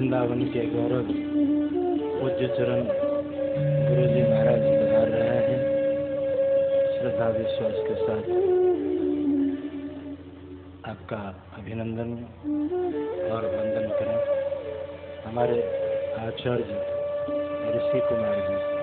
वृंदावन के गौरव पूज्य चरण गुरु जी महाराज पधार रहे हैं। श्रद्धा विश्वास के साथ आपका अभिनंदन और वंदन करें। हमारे आचार्य ऋषि कुमार जी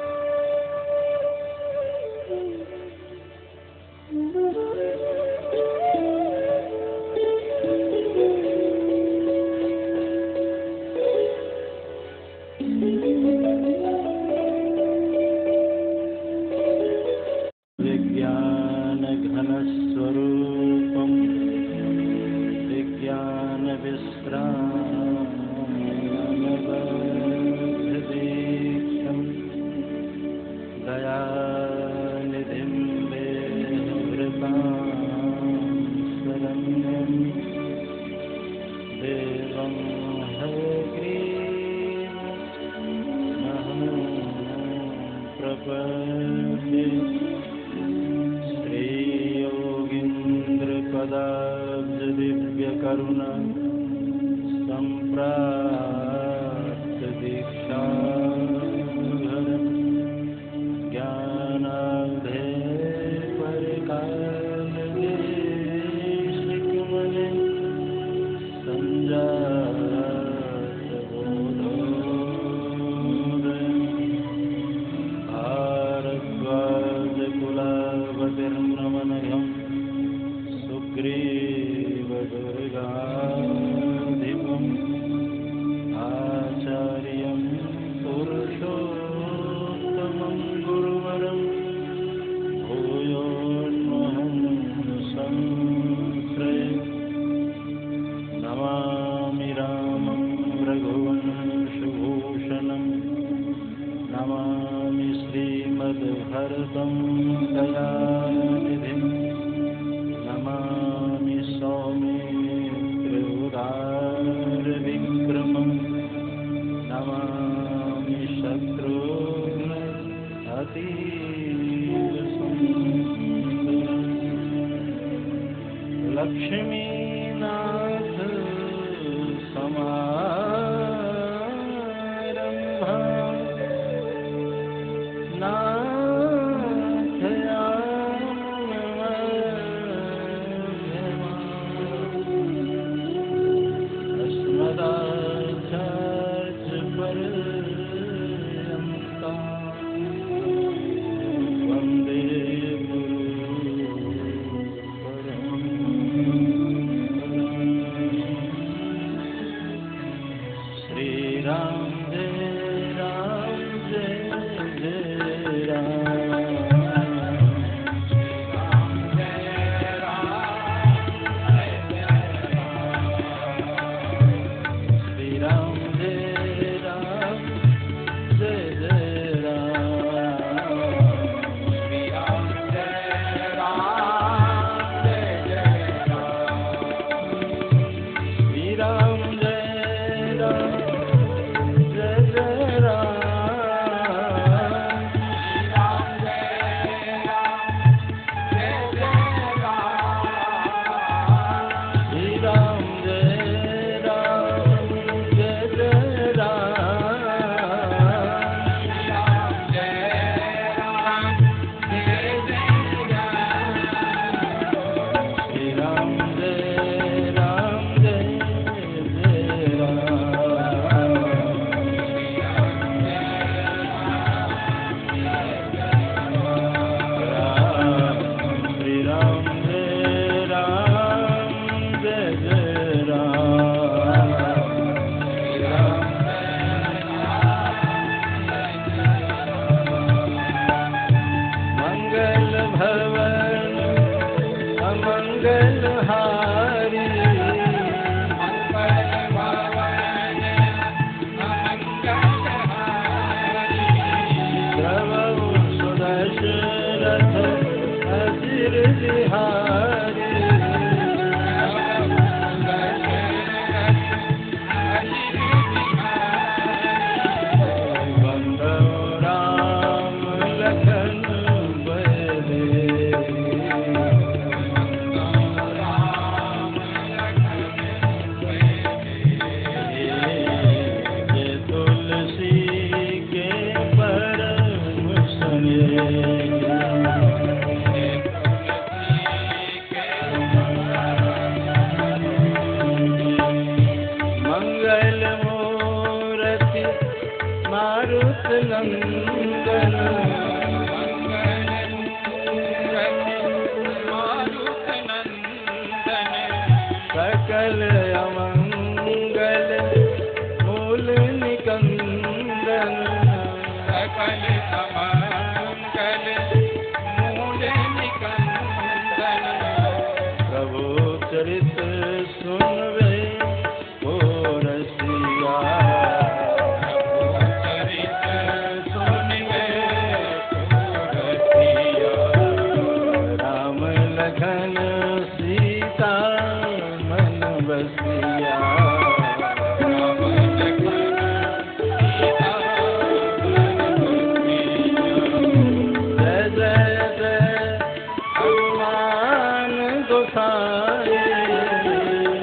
गोसाई।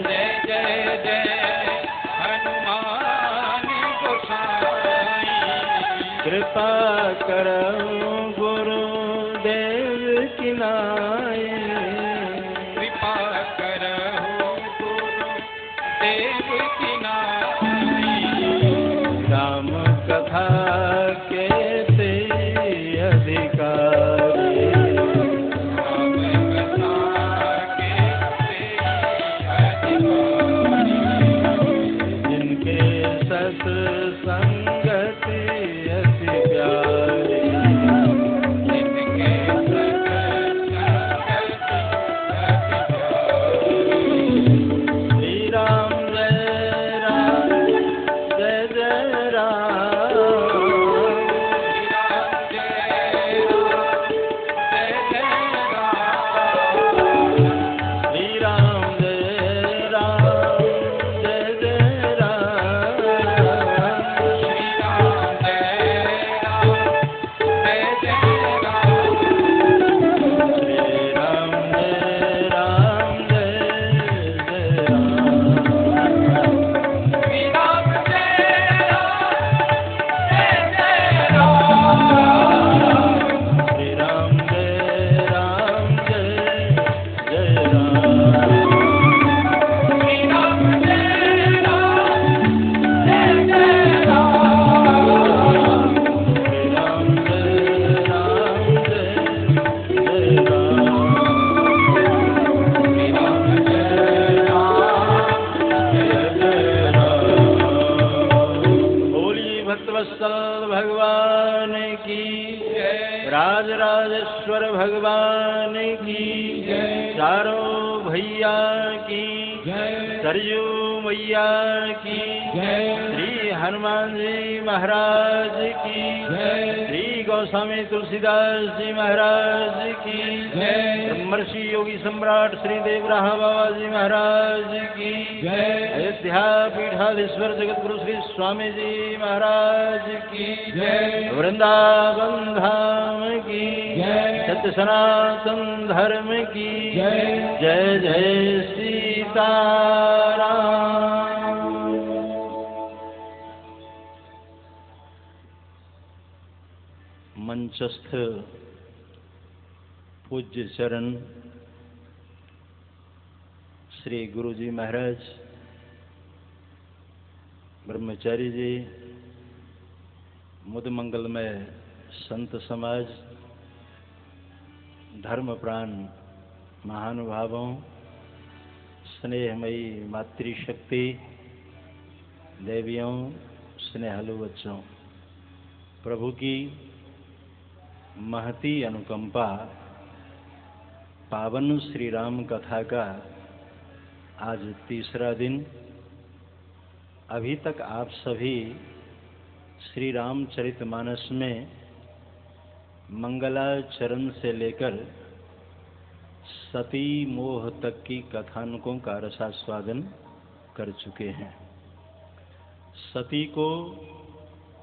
जय जय जय हनुमान गोसाई। कृपा करो गुरुदेव की नाई। कृपा करो गुरुदेव की नाई। राम कथा के ते अधिकारी। राम कथा के अधिकारी। जिनके सत्संगति अति प्यारी। जिनके सत्संगति अति प्यारी। श्री राम जय राम जय जय राम। श्री राम जय राम जय जय राम। श्री राम जय राम जय जय राम। श्री राम जय राम जय जय राम। श्री राम जय राम जय जय राम। श्री राम जय राम जय जय राम। श्री राम जय राम जय जय राम। श्री राम जय राम जय जय राम। श्री राम जय राम जय जय राम। बोली भक्तवत्सल भगवान की जय। राज राजेश्वर भगवान की जय। चारों भैया की जय। सरयू मैया की जय। श्री हनुमान जी महाराज की जय। श्री गोस्वामी तुलसीदास जी महाराज की जय। ब्रह्मर्षि योगी सम्राट श्री देवराहा बाबा जी महाराज की जय। अयोध्या पीठाधीश्वर जगत गुरु श्री स्वामी जी महाराज की जय। वृंदावन धाम की जय। सत्य सनातन धर्म की जय। जय जय सीताराम। मंचस्थ पूज्य चरण श्री गुरु जी महाराज, ब्रह्मचारी जी, मुद मंगलमय संत समाज, धर्म प्राण महानुभावों, स्नेहमयी मातृशक्ति, देवियों, स्नेहालु बच्चों, प्रभु की महती अनुकंपा पावन श्री राम कथा का आज तीसरा दिन। अभी तक आप सभी श्री रामचरितमानस में मंगलाचरण से लेकर सती मोह तक की कथानकों का रसास्वादन कर चुके हैं। सती को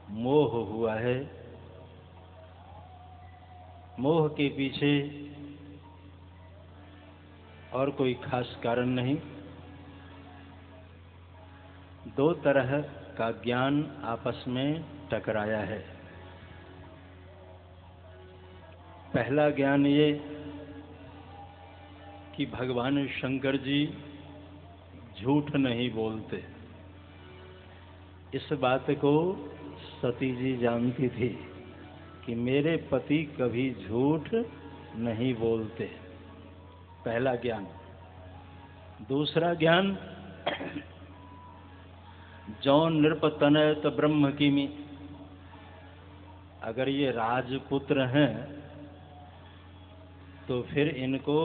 मोह हुआ है। मोह के पीछे और कोई खास कारण नहीं। दो तरह का ज्ञान आपस में टकराया है। पहला ज्ञान ये कि भगवान शंकर जी झूठ नहीं बोलते। इस बात को सती जी जानती थी कि मेरे पति कभी झूठ नहीं बोलते। पहला ज्ञान। दूसरा ज्ञान, जौन नृपतनयत ब्रह्म कीमी, अगर ये राजपुत्र हैं तो फिर इनको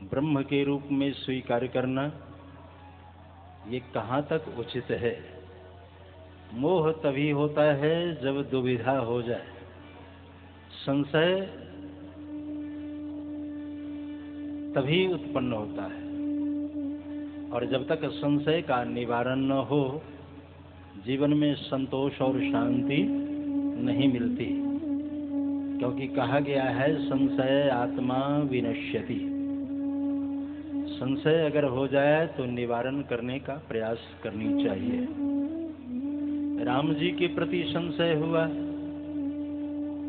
ब्रह्म के रूप में स्वीकार करना ये कहाँ तक उचित है। मोह तभी होता है जब दुविधा हो जाए, संशय तभी उत्पन्न होता है। और जब तक संशय का निवारण न हो, जीवन में संतोष और शांति नहीं मिलती। क्योंकि कहा गया है संशय आत्मा विनश्यति। संशय अगर हो जाए तो निवारण करने का प्रयास करनी चाहिए। राम जी के प्रति संशय हुआ,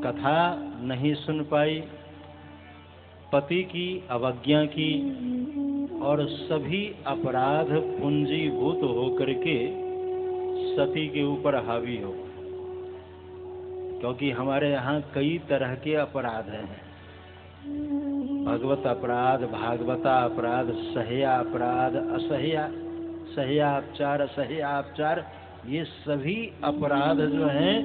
कथा नहीं सुन पाई, पति की अवज्ञा की और सभी अपराध पूंजीभूत होकर के सती के ऊपर हावी हो। क्योंकि हमारे यहाँ कई तरह के अपराध हैं, भगवत अपराध, भागवता अपराध, सहया अपराध, असहया, सहयापचार, असहयापचार, ये सभी अपराध जो हैं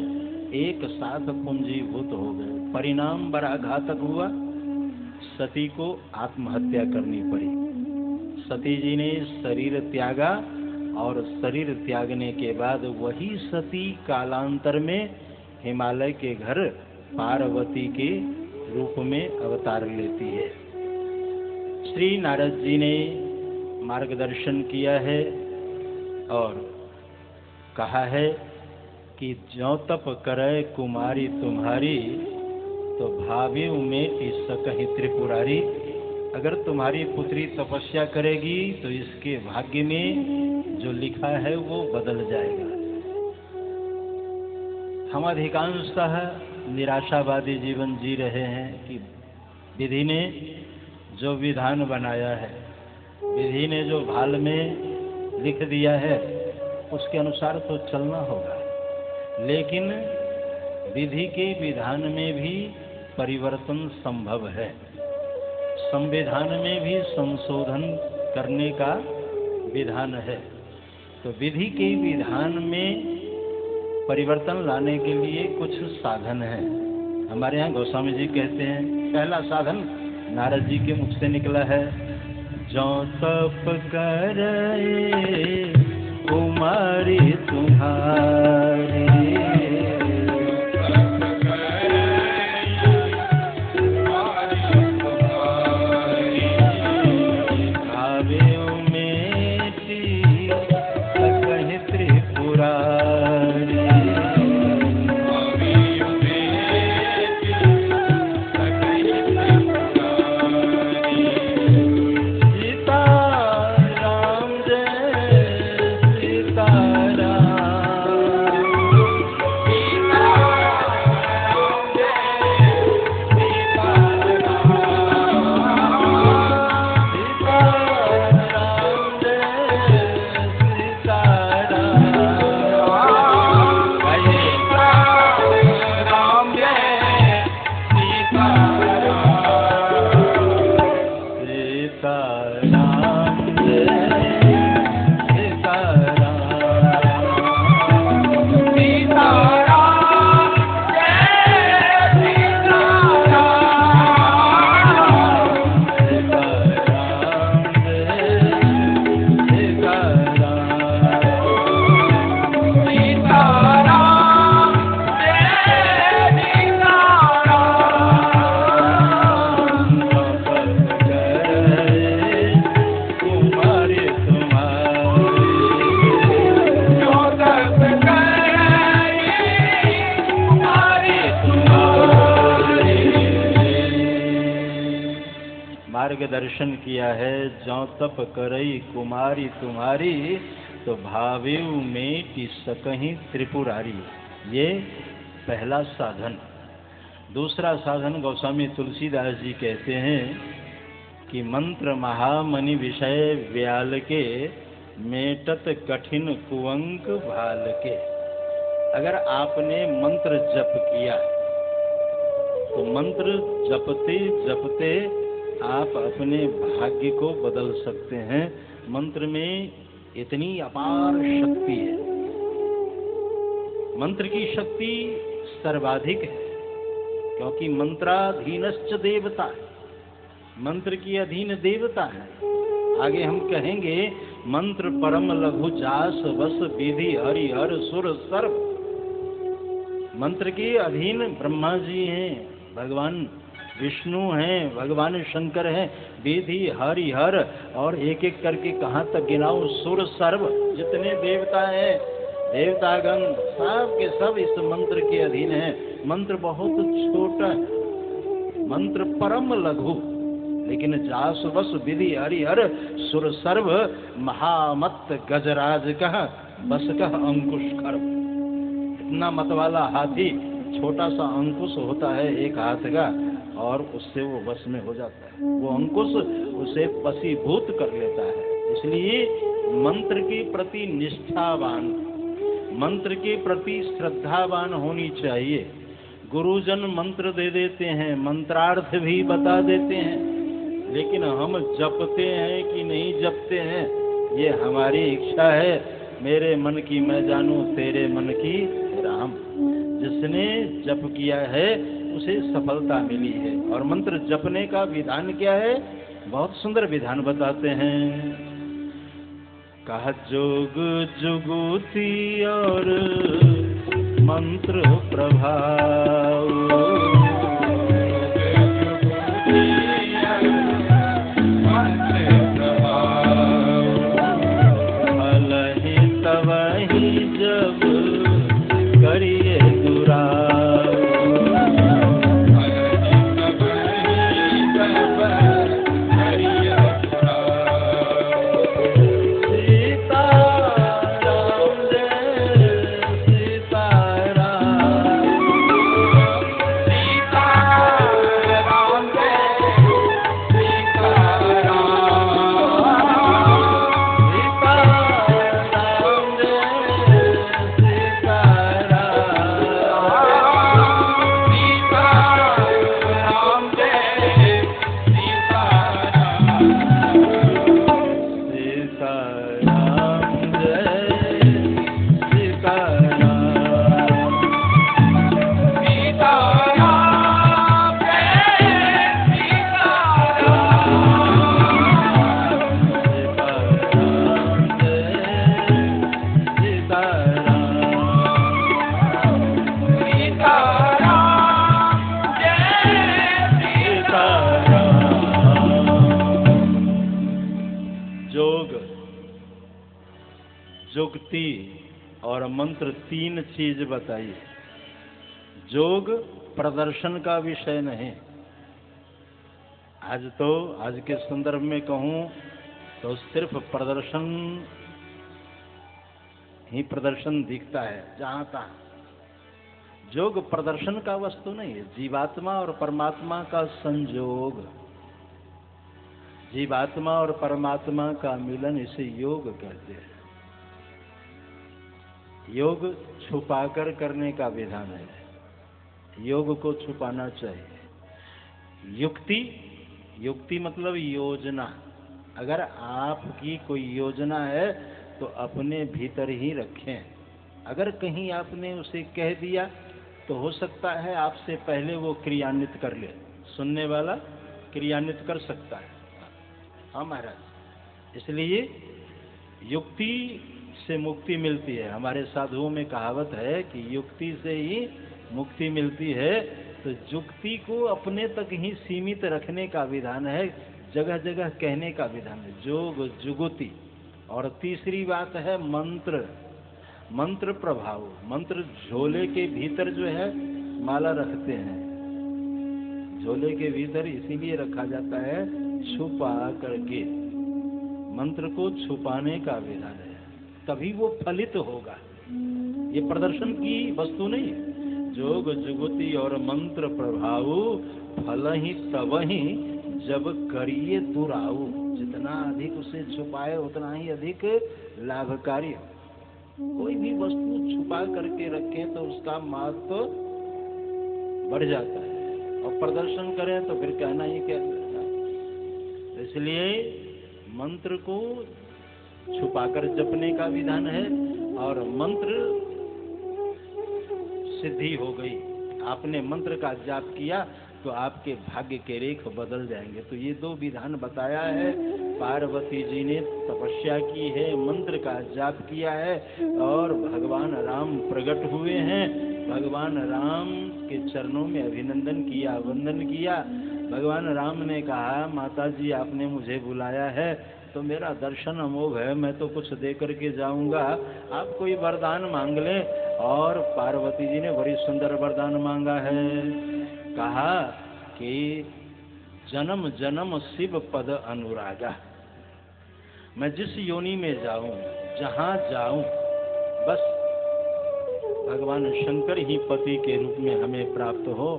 एक साथ पूंजीभूत हो गए। परिणाम बड़ा घातक हुआ, सती को आत्महत्या करनी पड़ी। सती जी ने शरीर त्यागा और शरीर त्यागने के बाद वही सती कालांतर में हिमालय के घर पार्वती के रूप में अवतार लेती है। श्री नारद जी ने मार्गदर्शन किया है और कहा है कि ज्यों तप करे कुमारी तुम्हारी, तो भावी में सकहि त्रिपुरारी। अगर तुम्हारी पुत्री तपस्या करेगी तो इसके भाग्य में जो लिखा है वो बदल जाएगा। हम अधिकांशतः निराशावादी जीवन जी रहे हैं कि विधि ने जो विधान बनाया है, विधि ने जो भाल में लिख दिया है, उसके अनुसार तो चलना होगा। लेकिन विधि के विधान में भी परिवर्तन संभव है, संविधान में भी संशोधन करने का विधान है। तो विधि के विधान में परिवर्तन लाने के लिए कुछ साधन है। हमारे यहाँ गोस्वामी जी कहते हैं, पहला साधन नारद जी के मुख से निकला है, ज्यों तप करे कुमारी तुम्हारी, मार्गदर्शन किया है, ज्यों तप करई कुमारी तुम्हारी, तो भावेव में सकहि त्रिपुरारी। ये पहला साधन। दूसरा साधन गोस्वामी तुलसीदास जी कहते हैं कि मंत्र महामणि विषय व्याल के, मेटत कठिन कुअंक भाल के। अगर आपने मंत्र जप किया तो मंत्र जपते जपते आप अपने भाग्य को बदल सकते हैं। मंत्र में इतनी अपार शक्ति है, मंत्र की शक्ति सर्वाधिक है, क्योंकि मंत्राधीनश्च देवता, मंत्र की अधीन देवता है। आगे हम कहेंगे, मंत्र परम लघु जास वस विधि हरि हर सुर सर्व। मंत्र के अधीन ब्रह्मा जी हैं, भगवान विष्णु हैं, भगवान शंकर हैं, विधि हरि हर, और एक एक करके कहाँ तक गिनाऊं, सुर सर्व, जितने देवता हैं, देवतागण सब के सब इस मंत्र के अधीन हैं। मंत्र बहुत छोटा है, मंत्र परम लघु, लेकिन जास बस विधि हरिहर सुर सर्व महामत गजराज कह बस कह अंकुश खर्व। इतना मत वाला हाथी छोटा सा अंकुश होता है एक हाथ का, और उससे वो वश में हो जाता है। वो अंकुश उसे वशीभूत कर लेता है। इसलिए मंत्र के प्रति निष्ठावान, मंत्र के प्रति श्रद्धावान होनी चाहिए। गुरुजन मंत्र दे देते हैं, मंत्रार्थ भी बता देते हैं, लेकिन हम जपते हैं कि नहीं जपते हैं ये हमारी इच्छा है। मेरे मन की मैं जानूं, तेरे मन की राम। जिसने जप किया है उसे सफलता मिली है। और मंत्र जपने का विधान क्या है? बहुत सुंदर विधान बताते हैं। कहा जोग जुगुती और मंत्र प्रभाव, फल ही तवही जब करिए दुराव। जुक्ति और मंत्र तीन चीज बताइए। जोग प्रदर्शन का विषय नहीं। आज के संदर्भ में कहूं तो सिर्फ प्रदर्शन ही प्रदर्शन दिखता है जहां तहां। जोग प्रदर्शन का वस्तु नहीं है। जीवात्मा और परमात्मा का संयोग, जीवात्मा और परमात्मा का मिलन, इसे योग कहते हैं। योग छुपाकर करने का विधान है। योग को छुपाना चाहिए। युक्ति मतलब योजना। अगर आपकी कोई योजना है तो अपने भीतर ही रखें। अगर कहीं आपने उसे कह दिया तो हो सकता है आपसे पहले वो क्रियान्वित कर ले। सुनने वाला क्रियान्वित कर सकता है। हाँ महाराज, इसलिए युक्ति से मुक्ति मिलती है। हमारे साधुओं में कहावत है कि युक्ति से ही मुक्ति मिलती है। तो युक्ति को अपने तक ही सीमित रखने का विधान है, जगह जगह कहने का विधान है। जोग जुगुति। और तीसरी बात है मंत्र, मंत्र प्रभाव। मंत्र झोले के भीतर जो है माला रखते हैं, झोले के भीतर इसीलिए रखा जाता है छुपा करके। मंत्र को छुपाने का विधान है, तभी वो फलित होगा। ये प्रदर्शन की वस्तु नहीं है। जोग जुगुति और मंत्र प्रभाव फल ही तवही जब करिए दुराऊ। जितना अधिक उसे छुपाए उतना ही अधिक लाभकारी हो। कोई भी वस्तु छुपा करके रखें तो उसका महत्व बढ़ जाता है, और प्रदर्शन करें तो फिर कहना ही क्या। इसलिए मंत्र को छुपाकर जपने का विधान है। और मंत्र सिद्धि हो गई, आपने मंत्र का जाप किया तो आपके भाग्य के रेख बदल जाएंगे। तो ये दो विधान बताया है। पार्वती जी ने तपस्या की है, मंत्र का जाप किया है, और भगवान राम प्रकट हुए हैं। भगवान राम के चरणों में अभिनंदन किया, वंदन किया। भगवान राम ने कहा, माता जी आपने मुझे बुलाया है तो मेरा दर्शन अमोघ है, मैं तो कुछ दे करके जाऊंगा, आप कोई वरदान मांग लें। और पार्वती जी ने बड़ी सुंदर वरदान मांगा है। कहा कि जन्म जन्म शिव पद अनुरागा। मैं जिस योनि में जाऊं, जहां जाऊं, बस भगवान शंकर ही पति के रूप में हमें प्राप्त हो,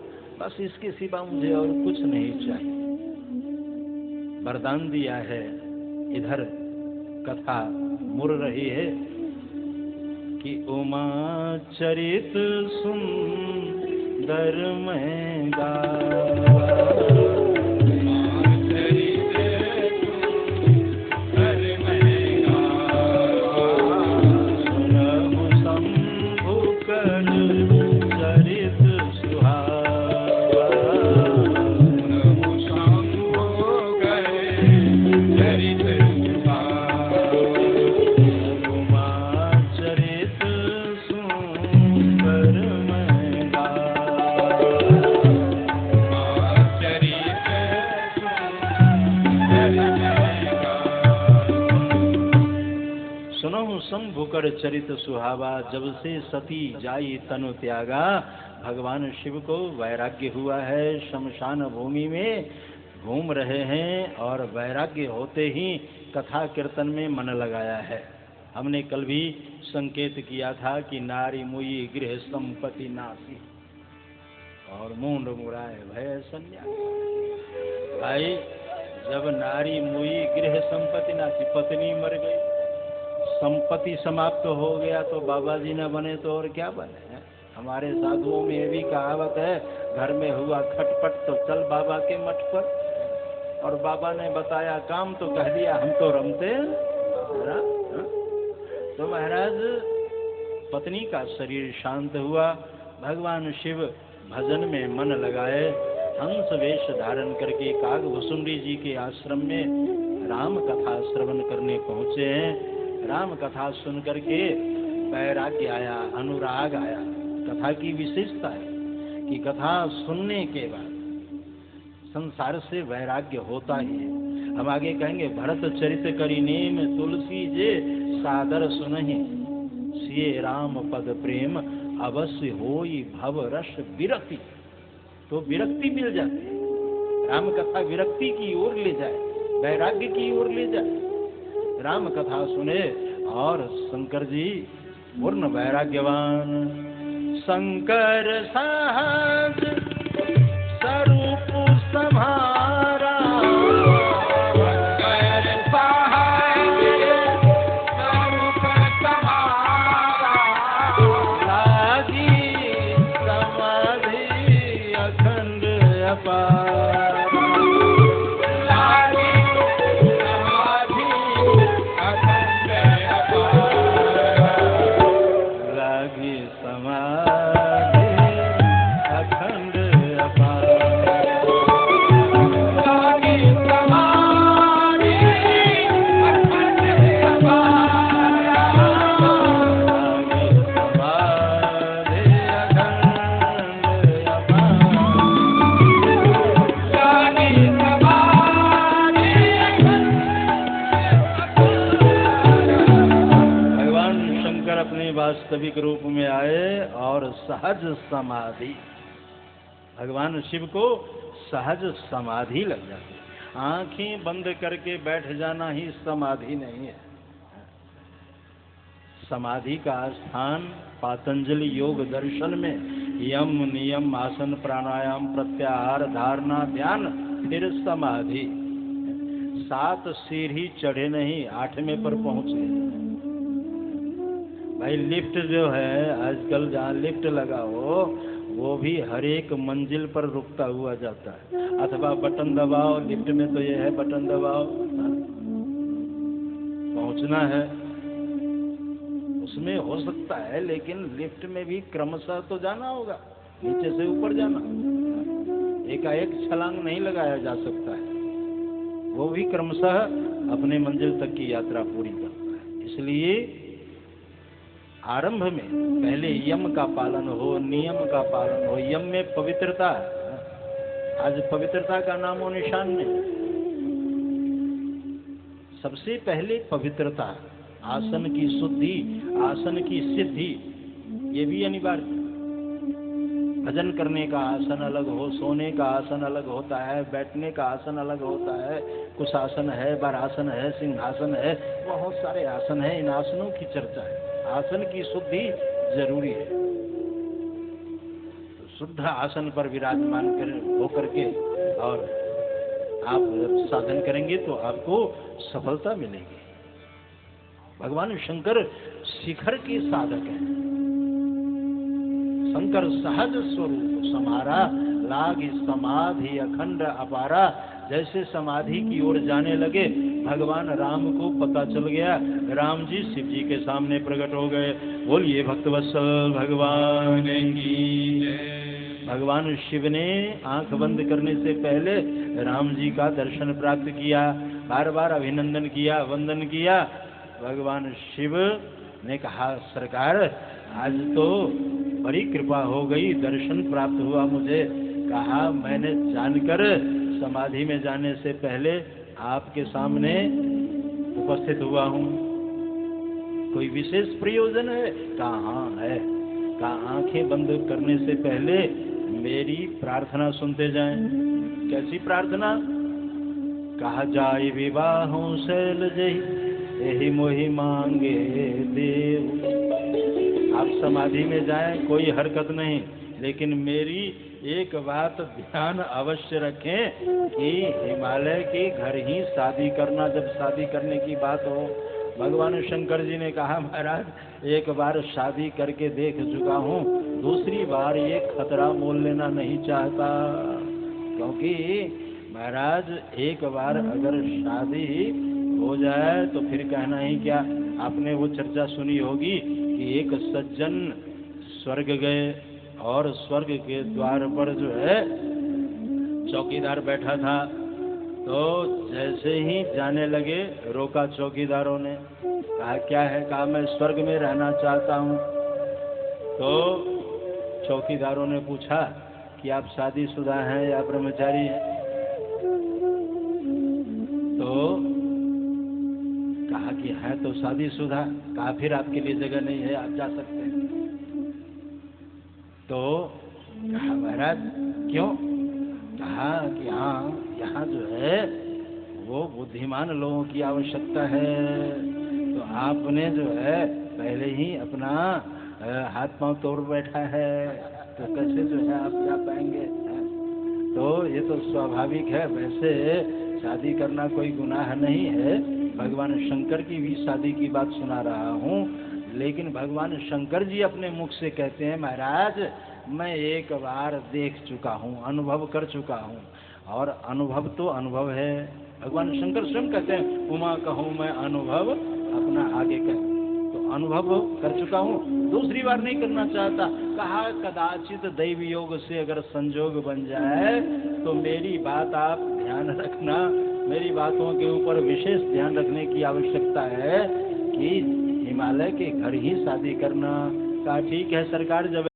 बस इसके सिवा मुझे और कुछ नहीं चाहिए। वरदान दिया है। इधर कथा मुड़ रही है कि उमा चरित सुंदर मैं गावा, शंभुकर चरित सुहावा। जब से सती जाई तनु त्यागा, भगवान शिव को वैराग्य हुआ है। शमशान भूमि में घूम रहे हैं और वैराग्य होते ही कथा कीर्तन में मन लगाया है। हमने कल भी संकेत किया था कि नारी मुई गृह संपत्ति नासी और मूंड मुराए भय सन्यासी। भाई, जब नारी मुई गृह संपत्ति नासी, पत्नी मर गई, संपत्ति समाप्त हो गया, तो बाबा जी न बने तो और क्या बने। हमारे साधुओं में ये भी कहावत है, घर में हुआ खटपट तो चल बाबा के मठ पर, और बाबा ने बताया काम तो कह दिया हम तो रमते। तो महाराज, पत्नी का शरीर शांत हुआ, भगवान शिव भजन में मन लगाए, हंस वेश धारण करके कागभुसुंडी जी के आश्रम में राम कथा श्रवण करने पहुंचे हैं। राम कथा सुन करके वैराग्य आया, अनुराग आया। कथा की विशेषता है कि कथा सुनने के बाद संसार से वैराग्य होता ही है। हम आगे कहेंगे, भरत चरित करी नेम तुलसी जे सादर सुनहि, सिए राम पद प्रेम अवश्य होई भव रस विरक्ति। तो विरक्ति मिल जाती है। राम कथा विरक्ति की ओर ले जाए, वैराग्य की ओर ले जाए। राम कथा सुने और शंकर जी पूर्ण वैराग्यवान। शंकर सहज स्वरूप सम्हारा, शंकर सहज स्वरूप सम्हारा, लागी समाधि अखंड अपार। वास्तविक रूप में आए और सहज समाधि, भगवान शिव को सहज समाधि लग जाती। आंखें बंद करके बैठ जाना ही समाधि नहीं है। समाधि का स्थान पातंजलि योग दर्शन में यम नियम आसन प्राणायाम प्रत्याहार धारणा ध्यान फिर समाधि। 7 सीढ़ी चढ़े नहीं, 8वें पर पहुंच गए। भाई, लिफ्ट जो है आजकल, जहाँ लिफ्ट लगा हो वो भी हर एक मंजिल पर रुकता हुआ जाता है। अथवा बटन दबाओ, लिफ्ट में तो ये है बटन दबाओ, पहुंचना है। उसमें हो सकता है, लेकिन लिफ्ट में भी क्रमशः तो जाना होगा, नीचे से ऊपर जाना। एकाएक छलांग नहीं लगाया जा सकता है, वो भी क्रमशः अपने मंजिल तक की यात्रा पूरी करता है। इसलिए आरंभ में पहले यम का पालन हो, नियम का पालन हो। यम में पवित्रता, आज पवित्रता का नामो निशान नहीं। सबसे पहले पवित्रता, आसन की शुद्धि, आसन की सिद्धि, ये भी अनिवार्य। भजन करने का आसन अलग हो, सोने का आसन अलग होता है, बैठने का आसन अलग होता है, कुशासन है, बरासन है, सिंहासन है, बहुत सारे आसन है। इन आसनों की चर्चा है। आसन की शुद्धि जरूरी है। तो शुद्ध आसन पर विराजमान होकर के और आप जब साधन करेंगे तो आपको सफलता मिलेगी। भगवान शंकर शिखर के साधक हैं। शंकर सहज स्वरूप समारा, लाग समाधि अखंड अपारा। जैसे समाधि की ओर जाने लगे, भगवान राम को पता चल गया। राम जी शिव जी के सामने प्रकट हो गए। बोलिए भक्तवत्सल भगवान की जय। भगवान शिव ने आंख बंद करने से पहले राम जी का दर्शन प्राप्त किया, बार बार अभिनंदन किया, वंदन किया। भगवान शिव ने कहा, सरकार आज तो बड़ी कृपा हो गई, दर्शन प्राप्त हुआ मुझे। कहा, मैंने जानकर समाधि में जाने से पहले आपके सामने उपस्थित हुआ हूँ। कोई विशेष प्रयोजन है? कहाँ है? कहा, आंखें बंद करने से पहले मेरी प्रार्थना सुनते जाएं। कैसी प्रार्थना? कहा, जाय विवाहों शैल जही यही मोहि मांगे देव। आप समाधि में जाएं, कोई हरकत नहीं, लेकिन मेरी एक बात ध्यान अवश्य रखें कि हिमालय के घर ही शादी करना, जब शादी करने की बात हो। भगवान शंकर जी ने कहा, महाराज एक बार शादी करके देख चुका हूँ, दूसरी बार ये खतरा मोल लेना नहीं चाहता। क्योंकि महाराज एक बार अगर शादी हो जाए तो फिर कहना ही क्या। आपने वो चर्चा सुनी होगी कि एक सज्जन स्वर्ग गए और स्वर्ग के द्वार पर जो है चौकीदार बैठा था। तो जैसे ही जाने लगे, रोका चौकीदारों ने। कहा, क्या है? कहा, मैं स्वर्ग में रहना चाहता हूँ। तो चौकीदारों ने पूछा कि आप शादीशुदा हैं या ब्रह्मचारी हैं? तो कहा कि है तो शादीशुदा। कहा, फिर आपके लिए जगह नहीं है, आप जा सकते हैं। तो कहा, महाराज क्यों? कहा कि हाँ, यहाँ जो है वो बुद्धिमान लोगों की आवश्यकता है। तो आपने जो है पहले ही अपना हाथ पांव तोड़ बैठा है, तो कैसे जो है आप जा पाएंगे? तो ये तो स्वाभाविक है। वैसे शादी करना कोई गुनाह नहीं है। भगवान शंकर की भी शादी की बात सुना रहा हूँ, लेकिन भगवान शंकर जी अपने मुख से कहते हैं, महाराज मैं एक बार देख चुका हूँ, अनुभव कर चुका हूँ। और अनुभव तो अनुभव है। भगवान शंकर स्वयं कहते हैं, उमा कहूँ मैं अनुभव अपना आगे कह। तो अनुभव कर चुका हूँ, दूसरी बार नहीं करना चाहता। कहा, कदाचित दैव योग से अगर संजोग बन जाए तो मेरी बात आप ध्यान रखना। मेरी बातों के ऊपर विशेष ध्यान रखने की आवश्यकता है कि हिमालय के घर ही शादी करना। कहा, ठीक है सरकार, जब